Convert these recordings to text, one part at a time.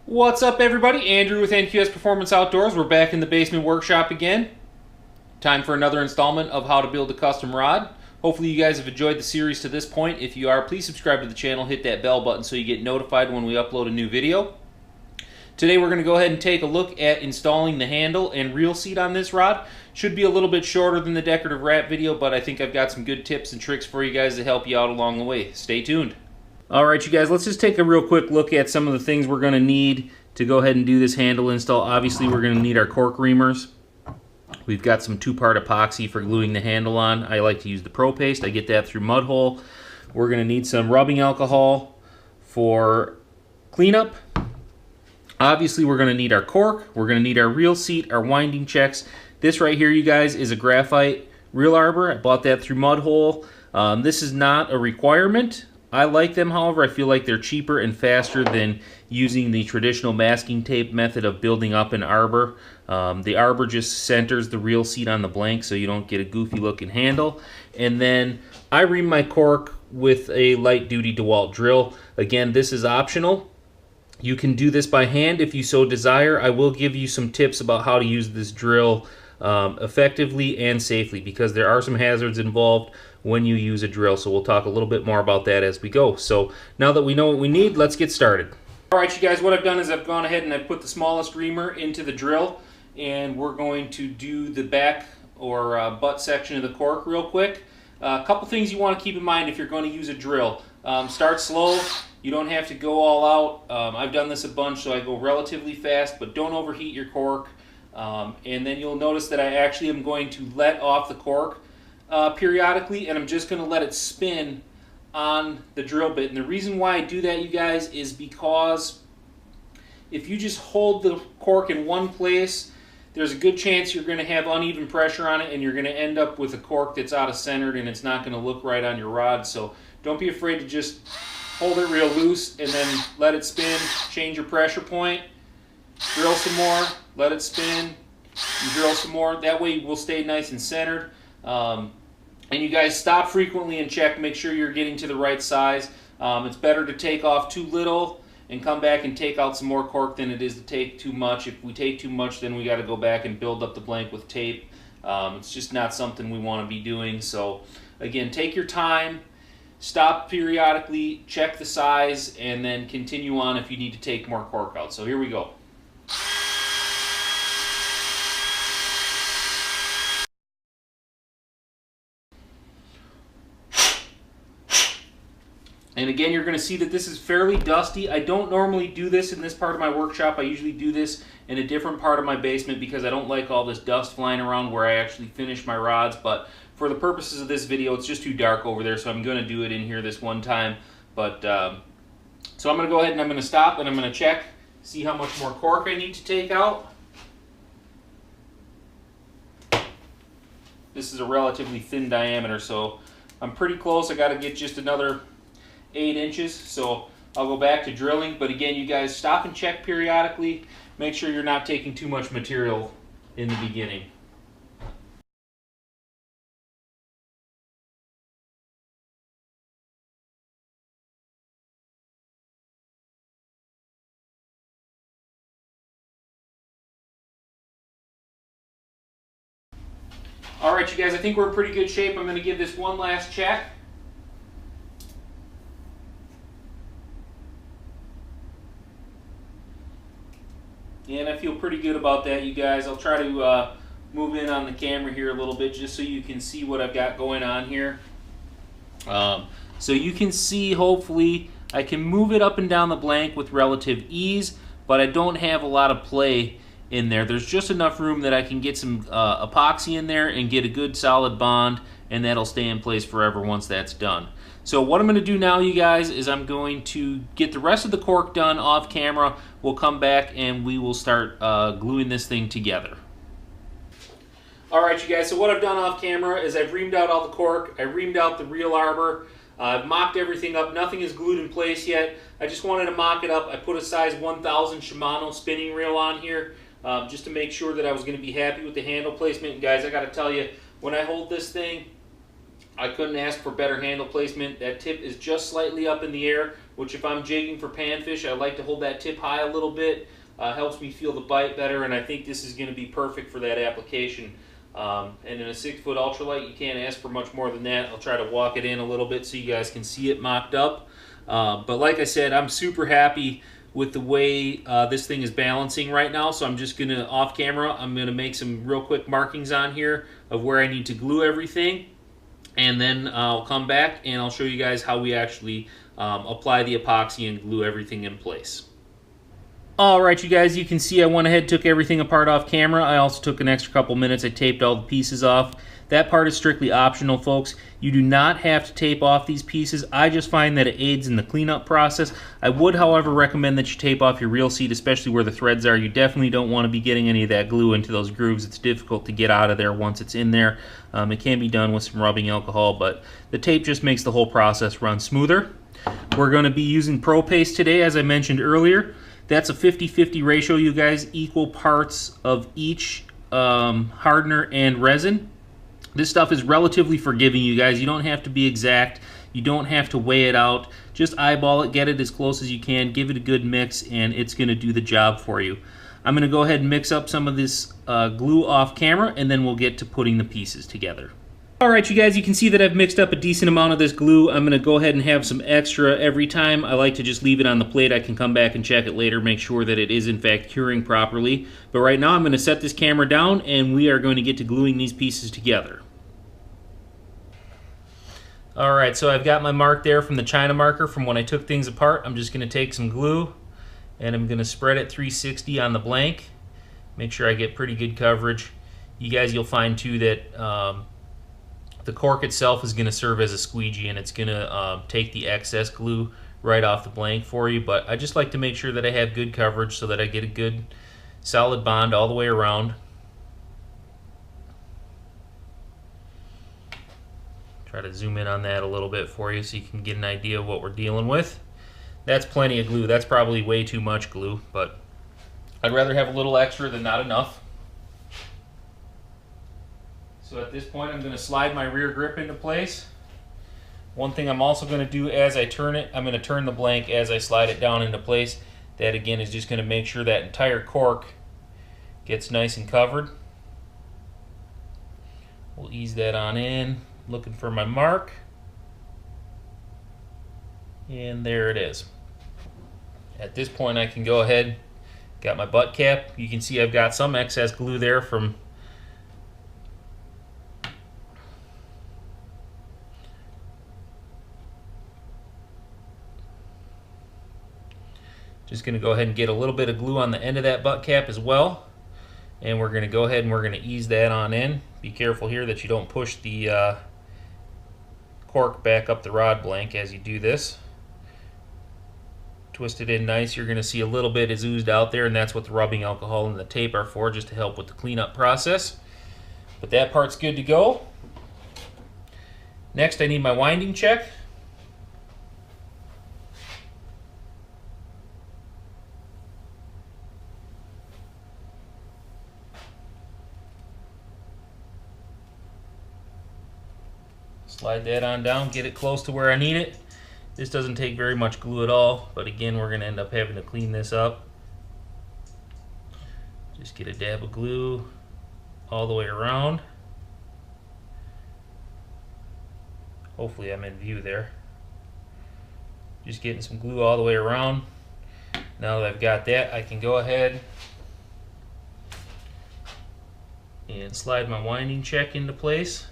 What's up, everybody? Andrew with NQS Performance Outdoors. We're back in the basement workshop again. Time for another installment of how to build a custom rod. Hopefully you guys have enjoyed the series to this point. If you are, please subscribe to the channel, hit that bell button so you get notified when we upload a new video. Today we're going to go ahead and take a look at installing the handle and reel seat on this rod. Should be a little bit shorter than the decorative wrap video, but I think I've got some good tips and tricks for you guys to help you out along the way. Stay tuned. Alright you guys, let's just take a real quick look at some of the things we're going to need to go ahead and do this handle install. Obviously we're going to need our cork reamers. We've got some 2-part epoxy for gluing the handle on. I like to use the Pro Paste. I get that through Mudhole. We're going to need some rubbing alcohol for cleanup. Obviously we're going to need our cork. We're going to need our reel seat, our winding checks. This right here, you guys, is a graphite reel arbor. I bought that through Mudhole. This is not a requirement. I like them, however. I feel like they're cheaper and faster than using the traditional masking tape method of building up an arbor. The arbor just centers the reel seat on the blank so you don't get a goofy looking handle. And then I ream my cork with a light duty DeWalt drill. Again, this is optional. You can do this by hand if you so desire. I will give you some tips about how to use this drill effectively and safely, because there are some hazards involved when you use a drill. So we'll talk a little bit more about that as we go. So now that we know what we need, let's get started. Alright you guys, what I've done is I've gone ahead and I've put the smallest reamer into the drill, and we're going to do the back or butt section of the cork real quick. A couple things you want to keep in mind if you're going to use a drill. Start slow. You don't have to go all out. I've done this a bunch, so I go relatively fast, but don't overheat your cork. And then you'll notice that I actually am going to let off the cork periodically, and I'm just going to let it spin on the drill bit. And the reason why I do that, you guys, is because if you just hold the cork in one place, there's a good chance you're going to have uneven pressure on it, and you're going to end up with a cork that's out of centered, and it's not going to look right on your rod. So don't be afraid to just hold it real loose and then let it spin. Change your pressure point, drill some more, let it spin, and drill some more. That way we'll stay nice and centered. And you guys stop frequently and check, make sure you're getting to the right size. It's better to take off too little and come back and take out some more cork than it is to take too much. If we take too much, then we got to go back and build up the blank with tape. It's just not something we want to be doing. So again, take your time, stop periodically, check the size, and then continue on if you need to take more cork out. So here we go. And again, you're going to see that this is fairly dusty. I don't normally do this in this part of my workshop. I usually do this in a different part of my basement because I don't like all this dust flying around where I actually finish my rods. But for the purposes of this video, it's just too dark over there, so I'm going to do it in here this one time. But so I'm going to go ahead and I'm going to stop and I'm going to check, see how much more cork I need to take out. This is a relatively thin diameter, so I'm pretty close. I got to get just another 8 inches, so I'll go back to drilling. But again, you guys stop and check periodically. Make sure you're not taking too much material in the beginning. Alright you guys, I think we're in pretty good shape. I'm going to give this one last check. And I feel pretty good about that, you guys. I'll try to move in on the camera here a little bit just so you can see what I've got going on here. So you can see, hopefully, I can move it up and down the blank with relative ease, but I don't have a lot of play in there. There's just enough room that I can get some epoxy in there and get a good solid bond, and that'll stay in place forever once that's done. So what I'm going to do now, you guys, is I'm going to get the rest of the cork done off camera. We'll come back and we will start gluing this thing together. Alright you guys, so what I've done off camera is I've reamed out all the cork, I reamed out the reel arbor, I've mocked everything up. Nothing is glued in place yet. I just wanted to mock it up. I put a size 1000 Shimano spinning reel on here just to make sure that I was going to be happy with the handle placement. And guys, I got to tell you, when I hold this thing, I couldn't ask for better handle placement. That tip is just slightly up in the air, which if I'm jigging for panfish, I like to hold that tip high a little bit. Helps me feel the bite better, and I think this is going to be perfect for that application. And in a 6-foot ultralight, you can't ask for much more than that. I'll try to walk it in a little bit so you guys can see it mocked up. But like I said, I'm super happy with the way this thing is balancing right now. So I'm just going to, off camera, I'm going to make some real quick markings on here of where I need to glue everything. And then I'll come back and I'll show you guys how we actually apply the epoxy and glue everything in place. Alright, you guys, you can see I went ahead and took everything apart off camera. I also took an extra couple minutes. I taped all the pieces off. That part is strictly optional, folks. You do not have to tape off these pieces. I just find that it aids in the cleanup process. I would, however, recommend that you tape off your reel seat, especially where the threads are. You definitely don't want to be getting any of that glue into those grooves. It's difficult to get out of there once it's in there. It can be done with some rubbing alcohol, but the tape just makes the whole process run smoother. We're going to be using Pro Paste today, as I mentioned earlier. That's a 50-50 ratio, you guys, equal parts of each hardener and resin. This stuff is relatively forgiving, you guys. You don't have to be exact. You don't have to weigh it out. Just eyeball it, get it as close as you can, give it a good mix, and it's going to do the job for you. I'm going to go ahead and mix up some of this glue off camera, and then we'll get to putting the pieces together. Alright, you guys, you can see that I've mixed up a decent amount of this glue. I'm going to go ahead and have some extra every time. I like to just leave it on the plate. I can come back and check it later, make sure that it is in fact curing properly. But right now I'm going to set this camera down and we are going to get to gluing these pieces together. Alright, so I've got my mark there from the China marker from when I took things apart. I'm just going to take some glue and I'm going to spread it 360 on the blank. Make sure I get pretty good coverage. You guys, you'll find too that the cork itself is going to serve as a squeegee, and it's going to take the excess glue right off the blank for you. But I just like to make sure that I have good coverage so that I get a good solid bond all the way around. Try to zoom in on that a little bit for you so you can get an idea of what we're dealing with. That's plenty of glue. That's probably way too much glue, but I'd rather have a little extra than not enough. So at this point I'm going to slide my rear grip into place. One thing I'm also going to do as I turn it, I'm going to turn the blank as I slide it down into place. That again is just going to make sure that entire cork gets nice and covered. We'll ease that on in, looking for my mark. And there it is. At this point I can go ahead, got my butt cap. You can see I've got some excess glue there from just going to go ahead and get a little bit of glue on the end of that butt cap as well. And we're going to go ahead and we're going to ease that on in. Be careful here that you don't push the cork back up the rod blank as you do this. Twist it in nice. You're going to see a little bit is oozed out there, and that's what the rubbing alcohol and the tape are for, just to help with the cleanup process. But that part's good to go. Next I need my winding check. Slide that on down, get it close to where I need it. This doesn't take very much glue at all, but again, we're going to end up having to clean this up. Just get a dab of glue all the way around. Hopefully I'm in view there. Just getting some glue all the way around. Now that I've got that, I can go ahead and slide my winding check into place.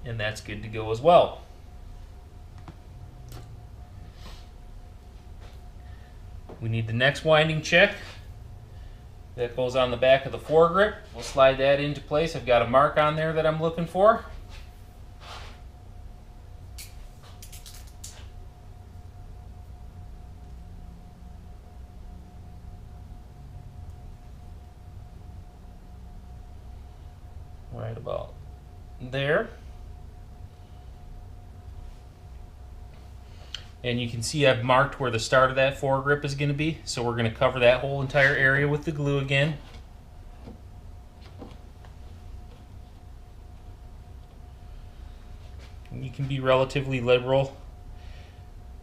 And that's good to go as well. We need the next winding check. That goes on the back of the foregrip. We'll slide that into place. I've got a mark on there that I'm looking for. Right about there. And you can see I've marked where the start of that foregrip is going to be. So we're going to cover that whole entire area with the glue again. can be relatively liberal.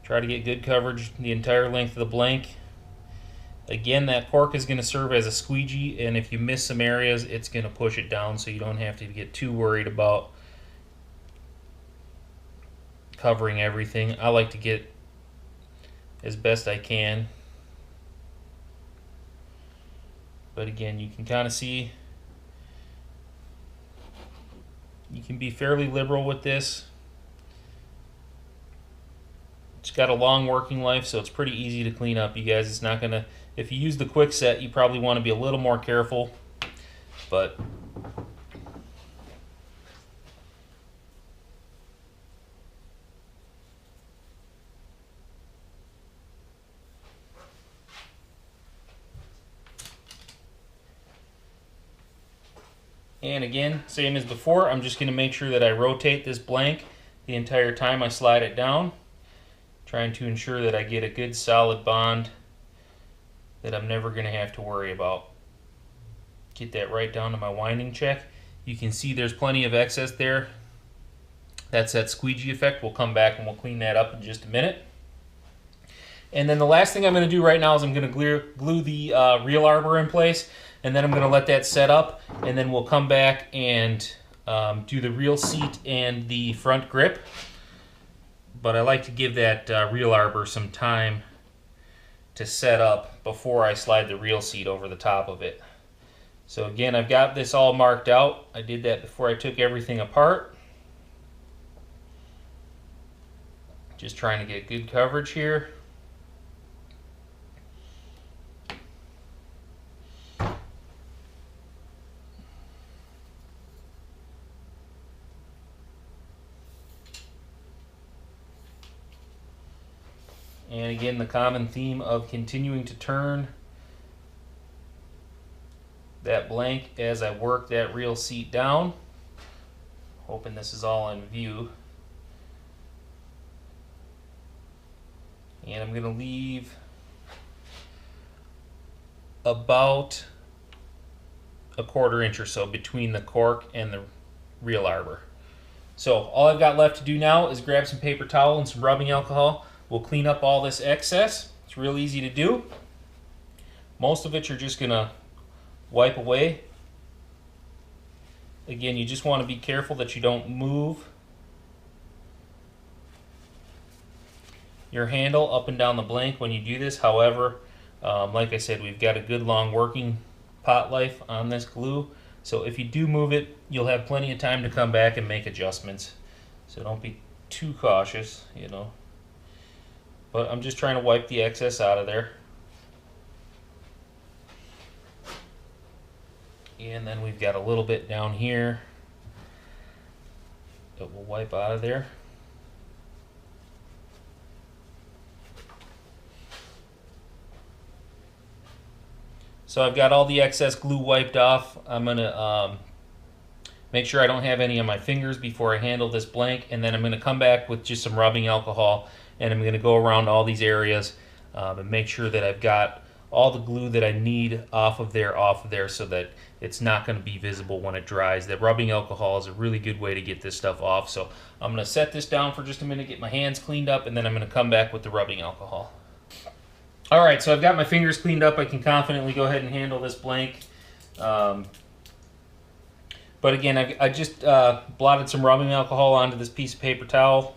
Try to get good coverage the entire length of the blank. Again, that cork is going to serve as a squeegee, and if you miss some areas, it's going to push it down, so you don't have to get too worried about covering everything. I like to get as best I can. But again, you can kind of see you can be fairly liberal with this. It's got a long working life, so it's pretty easy to clean up, you guys. It's not gonna, if you use the quick set, you probably want to be a little more careful, but and again, same as before, I'm just going to make sure that I rotate this blank the entire time I slide it down, trying to ensure that I get a good solid bond that I'm never going to have to worry about. Get that right down to my winding check. You can see there's plenty of excess there. That's that squeegee effect. We'll come back and we'll clean that up in just a minute. And then the last thing I'm going to do right now is I'm going to glue the reel arbor in place, and then I'm going to let that set up, and then we'll come back and do the reel seat and the front grip. But I like to give that reel arbor some time to set up before I slide the reel seat over the top of it. So again, I've got this all marked out. I did that before I took everything apart. Just trying to get good coverage here. And again, the common theme of continuing to turn that blank as I work that reel seat down. Hoping this is all in view. And I'm going to leave about a 1/4 inch or so between the cork and the reel arbor. So all I've got left to do now is grab some paper towel and some rubbing alcohol. We'll clean up all this excess. It's real easy to do. Most of it you're just going to wipe away. Again, you just want to be careful that you don't move your handle up and down the blank when you do this. However, like I said, we've got a good long working pot life on this glue. So if you do move it, you'll have plenty of time to come back and make adjustments. So don't be too cautious, you know. But I'm just trying to wipe the excess out of there. And then we've got a little bit down here that we'll wipe out of there. So I've got all the excess glue wiped off. I'm going to make sure I don't have any on my fingers before I handle this blank, and then I'm going to come back with just some rubbing alcohol, and I'm going to go around all these areas and make sure that I've got all the glue that I need off of there so that it's not going to be visible when it dries. That rubbing alcohol is a really good way to get this stuff off. So I'm going to set this down for just a minute, get my hands cleaned up, and then I'm going to come back with the rubbing alcohol. Alright, so I've got my fingers cleaned up. I can confidently go ahead and handle this blank. But again, I just blotted some rubbing alcohol onto this piece of paper towel.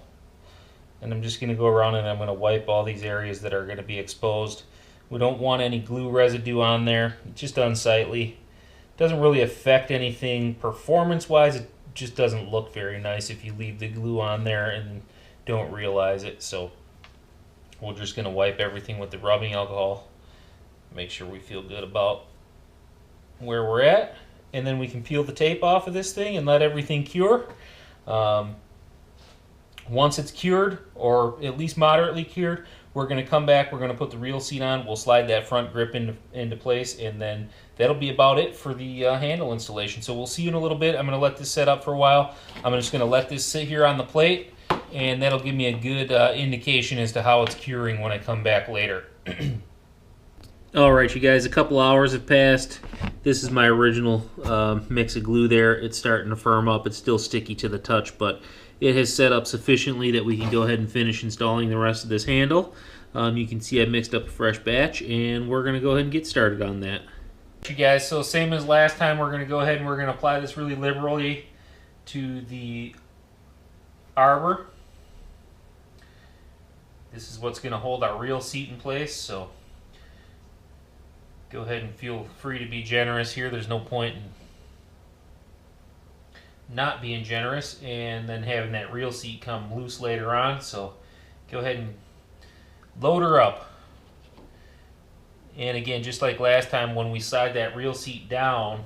And I'm just going to go around and I'm going to wipe all these areas that are going to be exposed. We don't want any glue residue on there. It's just unsightly. It doesn't really affect anything performance-wise. It just doesn't look very nice if you leave the glue on there and don't realize it. So we're just going to wipe everything with the rubbing alcohol. Make sure we feel good about where we're at. And then we can peel the tape off of this thing and let everything cure. Once it's cured, or at least moderately cured, we're going to come back, we're going to put the reel seat on, we'll slide that front grip into place, and then that'll be about it for the handle installation. So we'll see you in a little bit. I'm going to let this set up for a while. I'm just going to let this sit here on the plate, and that'll give me a good indication as to how it's curing when I come back later. Alright, you guys, a couple hours have passed. This is my original mix of glue there. It's starting to firm up. It's still sticky to the touch, but it has set up sufficiently that we can go ahead and finish installing the rest of this handle. You can see I mixed up a fresh batch, and we're going to go ahead and get started on that. You guys, so same as last time, we're going to go ahead and we're going to apply this really liberally to the arbor. This is what's going to hold our reel seat in place, so go ahead and feel free to be generous here. There's no point in not being generous and then having that reel seat come loose later on, so go ahead and load her up. And again, just like last time, when we slide that reel seat down,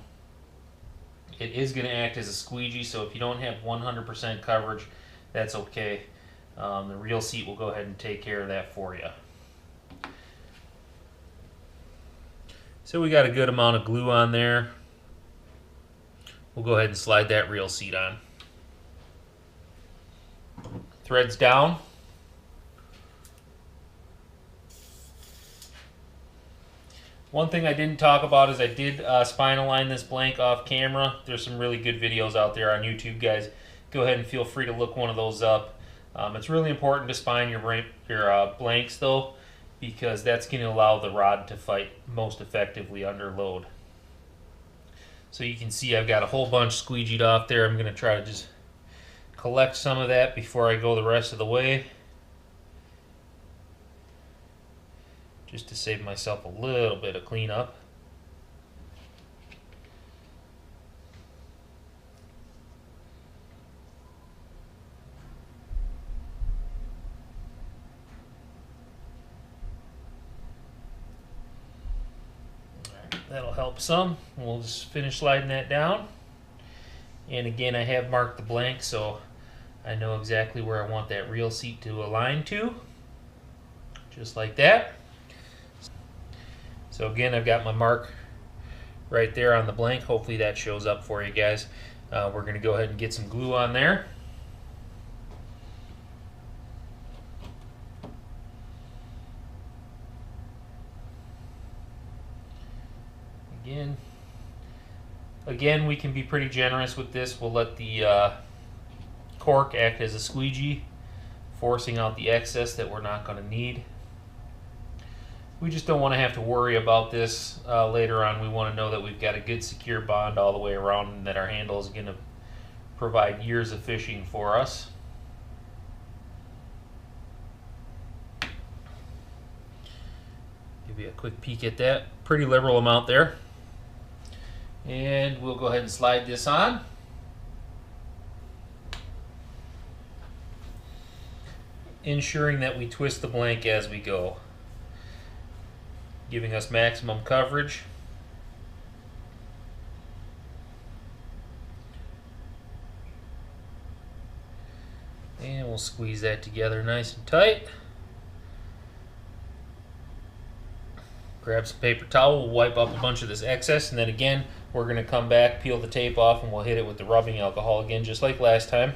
it is going to act as a squeegee, so if you don't have 100% coverage, that's okay. The reel seat will go ahead and take care of that for you. So we got a good amount of glue on there. We'll go ahead and slide that reel seat on. Threads down. One thing I didn't talk about is I did spine align this blank off camera. There's some really good videos out there on YouTube, guys. Go ahead and feel free to look one of those up. It's really important to spine your blanks though, because that's going to allow the rod to fight most effectively under load. So you can see I've got a whole bunch squeegeed off there. I'm going to try to just collect some of that before I go the rest of the way, just to save myself a little bit of cleanup. That'll help some. We'll just finish sliding that down. And again, I have marked the blank, so I know exactly where I want that reel seat to align to. Just like that. So again, I've got my mark right there on the blank. Hopefully that shows up for you guys. We're going to go ahead and get some glue on there. Again, we can be pretty generous with this. We'll let the cork act as a squeegee, forcing out the excess that we're not going to need. We just don't want to have to worry about this later on. We want to know that we've got a good secure bond all the way around and that our handle is going to provide years of fishing for us. Give you a quick peek at that. Pretty liberal amount there. And we'll go ahead and slide this on. Ensuring that we twist the blank as we go, giving us maximum coverage. And we'll squeeze that together nice and tight. Grab some paper towel, we'll wipe up a bunch of this excess, and then again, we're going to come back, peel the tape off, and we'll hit it with the rubbing alcohol again, just like last time.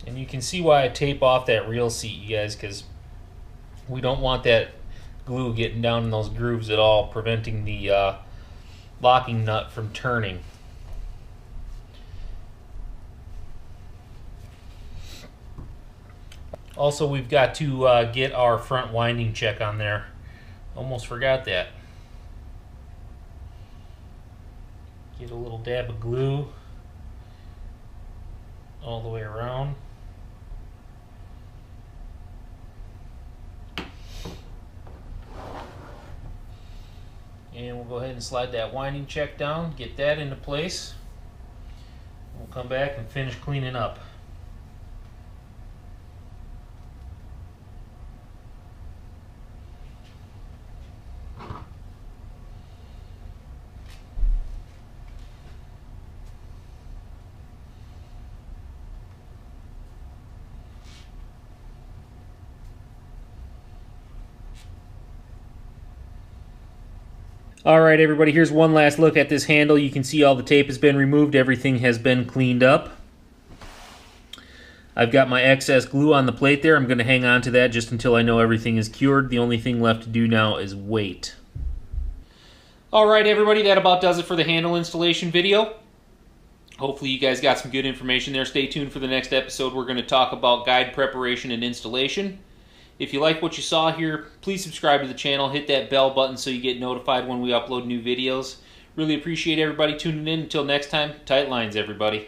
And you can see why I tape off that reel seat, you guys, because we don't want that glue getting down in those grooves at all, preventing the locking nut from turning. Also, we've got to get our front winding check on there. Almost forgot that. Get a little dab of glue all the way around. And we'll go ahead and slide that winding check down, get that into place. We'll come back and finish cleaning up. Alright everybody, here's one last look at this handle. You can see all the tape has been removed, everything has been cleaned up. I've got my excess glue on the plate there. I'm going to hang on to that just until I know everything is cured. The only thing left to do now is wait. Alright everybody, that about does it for the handle installation video. Hopefully you guys got some good information there. Stay tuned for the next episode. We're going to talk about guide preparation and installation. If you like what you saw here, please subscribe to the channel. Hit that bell button so you get notified when we upload new videos. Really appreciate everybody tuning in. Until next time, tight lines everybody.